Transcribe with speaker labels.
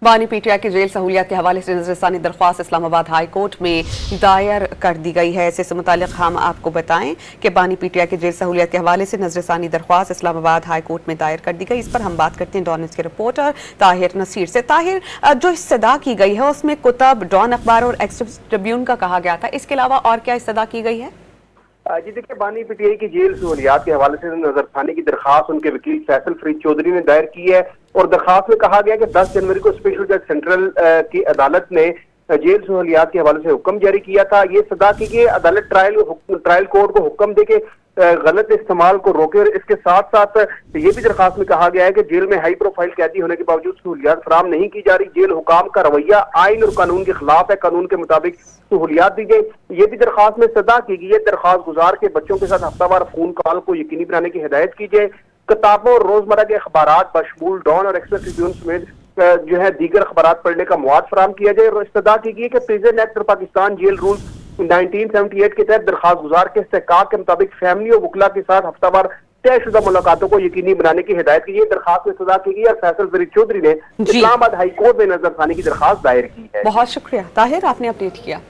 Speaker 1: बानी पीटीआई की जेल सहूलियात के हवाले से नजरसानी दरख्वास्त इस्लामाबाद हाई कोर्ट में दायर कर दी गई है। इससे मुतालिक हम आपको बताएं कि बानी पीटीआई की जेल सहूलियात के हवाले से नजरसानी दरख्वास्त इस्लामाबाद हाई कोर्ट में दायर कर दी गई। इस पर हम बात करते हैं डॉन न्यूज़ के रिपोर्टर ताहिर नसीर से। ताहिर, जो इस्तदा की गई है उसमें कुतब, डॉन अखबार और एक्सप्रेस ट्रिब्यून का कहा गया था, इसके अलावा और क्या इस्तदा की गई है?
Speaker 2: जी देखिए, बानी पीटीआई की जेल सहूलियात के हवाले से नजरसानी की दरखास्त उनके वकील फैसल फरीद चौधरी ने दायर की है और दरखास्त में कहा गया कि 10 जनवरी को स्पेशल जज सेंट्रल की अदालत ने जेल सहूलियात के हवाले से हुक्म जारी किया था। ये सदा की कि अदालत ट्रायल कोर्ट को हुक्म दे के गलत इस्तेमाल को रोके। और इसके साथ साथ ये भी दरखास्त में कहा गया है कि जेल में हाई प्रोफाइल कैदी होने के बावजूद सहूलियात फराहम नहीं की जा रही। जेल हुकाम का रवैया आइन और कानून के खिलाफ है, कानून के मुताबिक सहूलियात दी जाए। ये भी दरखास्त में सदा की गई है। दरखास्त गुजार के बच्चों के साथ हफ्तावार फोन कॉल को यकीनी बनाने की हिदायत की जाए। किताबों और रोजमर्रा के अखबारात बशमूल डॉन और एक्सप्रेस ट्रिब्यून समेत जो है दीगर अखबारात पढ़ने का मौका फराहम किया जाए। और इस्तदा की गई कि प्रिजन एक्ट और पाकिस्तान जेल रूल 1978 के तहत दरखास्त गुजार के इस्तेहकाक के मुताबिक फैमिली और वकला के साथ हफ्तावार तयशुदा मुलाकातों को यकीनी बनाने की हिदायत की। दरखास्त में सदा की गई और फैसल फरीद चौधरी ने इस्लामाबाद हाई कोर्ट में नजरसानी की दरखास्त दायर की है।
Speaker 1: बहुत शुक्रिया ताहिर, आपने अपडेट किया।